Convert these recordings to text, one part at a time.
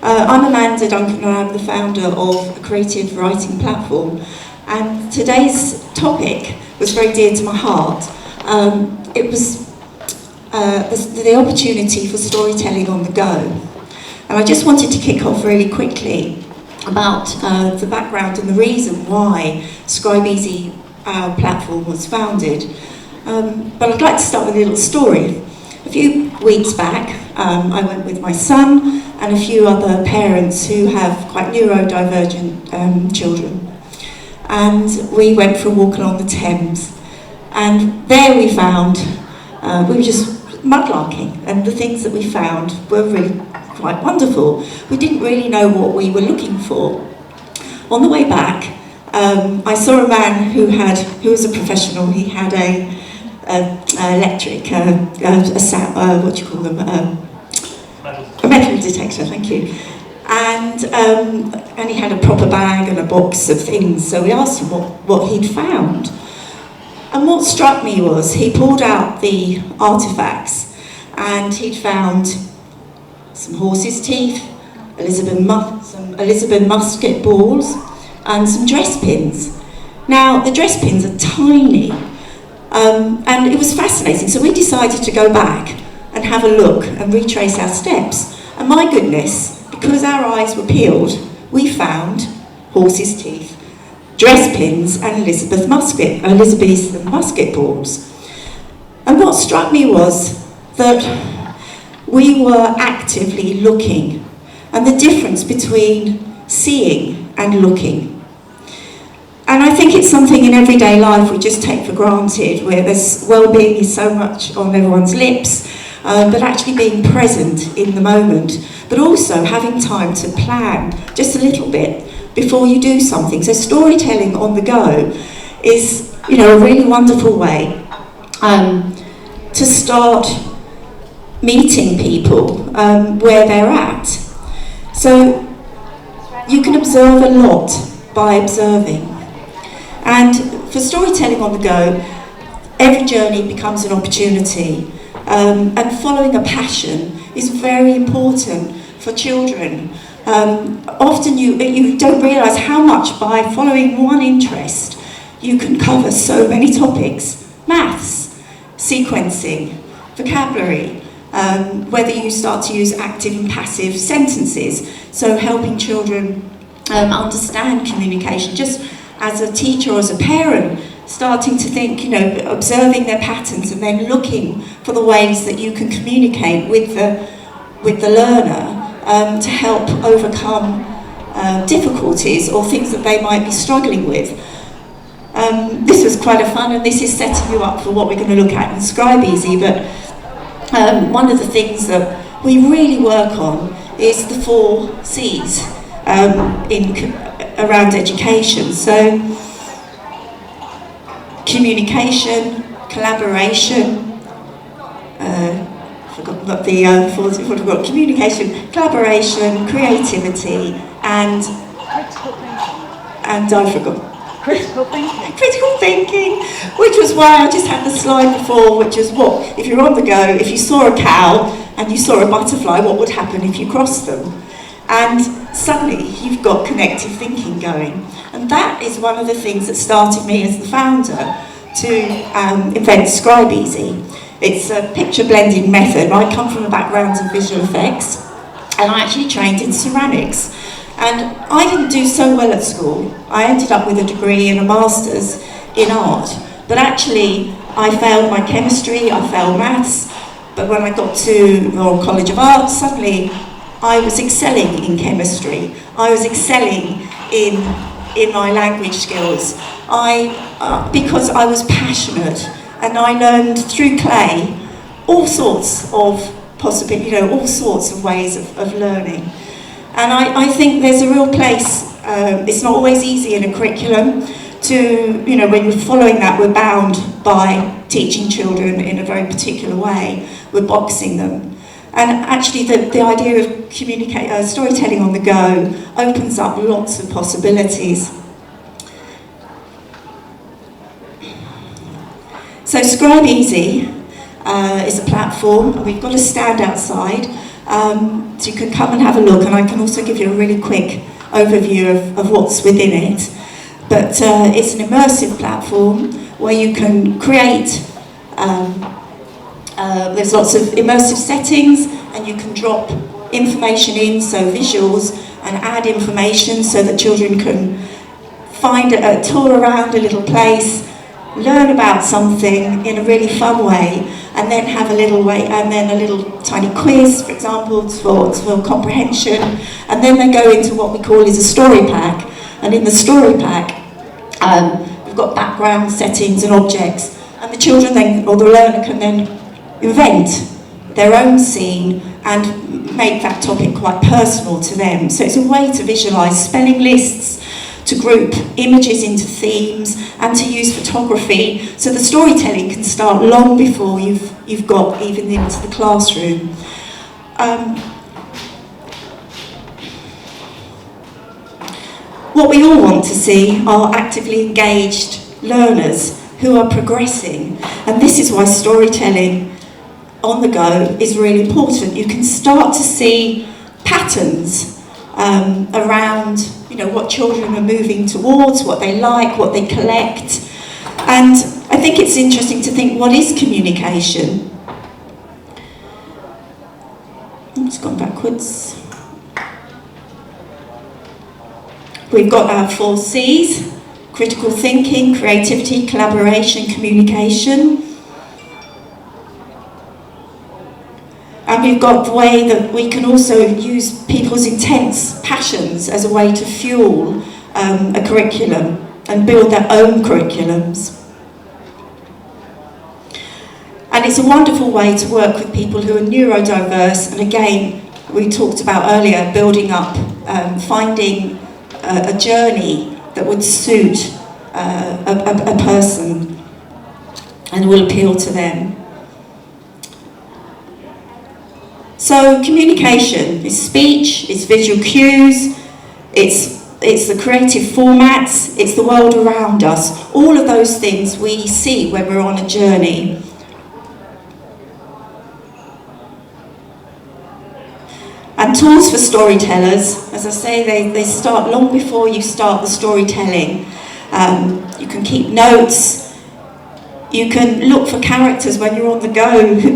I'm Amanda Duncan and I'm the founder of a creative writing platform. And today's topic was very dear to my heart. It was the opportunity for storytelling on the go. And I just wanted to kick off really quickly about the background and the reason why Scribe platform was founded. But I'd like to start with a little story. A few weeks back, I went with my son and a few other parents who have quite neurodivergent children. And we went for a walk along the Thames. And there we found, we were just mudlarking, and the things that we found were really quite wonderful. We didn't really know what we were looking for. On the way back, I saw a man who was a professional. He had a electric, what do you call them? A metal detector, thank you. And he had a proper bag and a box of things, so we asked him what he'd found. And what struck me was he pulled out the artefacts, and he'd found some horse's teeth, some Elizabeth musket balls, and some dress pins. Now, the dress pins are tiny, and it was fascinating, so we decided to go back and have a look and retrace our steps. And my goodness, because our eyes were peeled, we found horse's teeth, dress pins, and Elizabeth musket balls. And what struck me was that we were actively looking, and the difference between seeing and looking. And I think it's something in everyday life we just take for granted, where there's well-being is so much on everyone's lips, but actually being present in the moment, but also having time to plan just a little bit before you do something. So storytelling on the go is, a really wonderful way to start meeting people where they're at. So you can observe a lot by observing. And for storytelling on the go, every journey becomes an opportunity. And following a passion is very important for children. Often you don't realise how much by following one interest you can cover so many topics. Maths, sequencing, vocabulary, whether you start to use active and passive sentences, so helping children understand communication. Just as a teacher or as a parent, starting to think, observing their patterns and then looking for the ways that you can communicate with the learner to help overcome difficulties or things that they might be struggling with. This was quite a fun, and this is setting you up for what we're going to look at in Scribe, but one of the things that we really work on is the 4 C's around education. So communication, collaboration, communication, collaboration, creativity, and I forgot. Critical thinking. Critical thinking, which was why I just had the slide before, which is what, if you're on the go, if you saw a cow and you saw a butterfly, what would happen if you crossed them? And suddenly you've got connective thinking going. And that is one of the things that started me as the founder to invent Scribe. It's a picture blending method. I come from a background in visual effects, and I actually trained in ceramics. And I didn't do so well at school. I ended up with a degree and a master's in art, but actually I failed my chemistry, I failed maths, but when I got to Royal College of Art, suddenly I was excelling in chemistry. I was excelling in my language skills. Because I was passionate, and I learned through clay all sorts of all sorts of ways of learning. And I think there's a real place, it's not always easy in a curriculum to, when you're following that, we're bound by teaching children in a very particular way, we're boxing them. And actually the idea of storytelling on the go opens up lots of possibilities. So Scribe is a platform. We've got a stand outside. So you can come and have a look, and I can also give you a really quick overview of what's within it. But it's an immersive platform where you can create, there's lots of immersive settings, and you can drop information in, so visuals, and add information so that children can find a tour around a little place, learn about something in a really fun way, and then have a little tiny quiz, for example, for comprehension, and then they go into what we call is a story pack. And in the story pack, we've got background settings and objects, and the children then, or the learner can then invent their own scene and make that topic quite personal to them. So it's a way to visualise spelling lists, to group images into themes, and to use photography, so the storytelling can start long before you've got even into the classroom. What we all want to see are actively engaged learners who are progressing, and this is why storytelling on the go is really important. You can start to see patterns around, you know, what children are moving towards, what they like, what they collect. And I think it's interesting to think, what is communication? It's gone backwards. We've got our 4 C's: critical thinking, creativity, collaboration, communication. And we've got the way that we can also use people's intense passions as a way to fuel a curriculum and build their own curriculums. And it's a wonderful way to work with people who are neurodiverse, and again, we talked about earlier, building up, finding a journey that would suit a person and will appeal to them. So communication is speech, it's visual cues, it's the creative formats, it's the world around us. All of those things we see when we're on a journey. And tools for storytellers, as I say, they start long before you start the storytelling. You can keep notes. You can look for characters when you're on the go who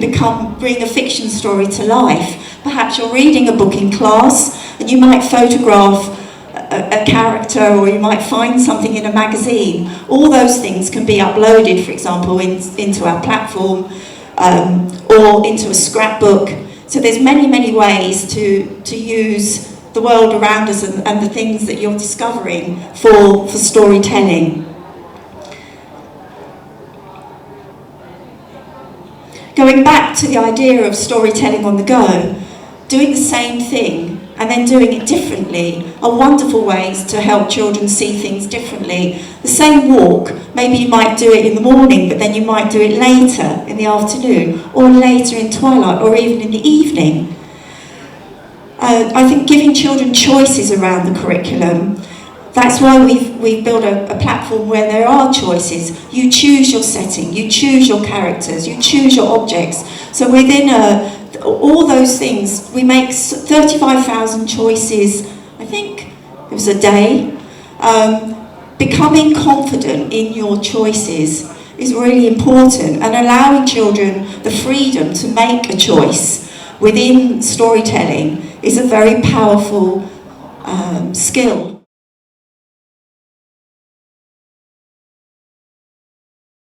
bring a fiction story to life. Perhaps you're reading a book in class and you might photograph a character, or you might find something in a magazine. All those things can be uploaded, for example, into our platform or into a scrapbook. So there's many, many ways to use the world around us and the things that you're discovering for storytelling. Going back to the idea of storytelling on the go, doing the same thing and then doing it differently are wonderful ways to help children see things differently. The same walk, maybe you might do it in the morning, but then you might do it later in the afternoon, or later in twilight, or even in the evening. I think giving children choices around the curriculum, that's why we've built a platform where there are choices. You choose your setting, you choose your characters, you choose your objects. So within all those things, we make 35,000 choices, I think it was a day. Becoming confident in your choices is really important, and allowing children the freedom to make a choice within storytelling is a very powerful skill.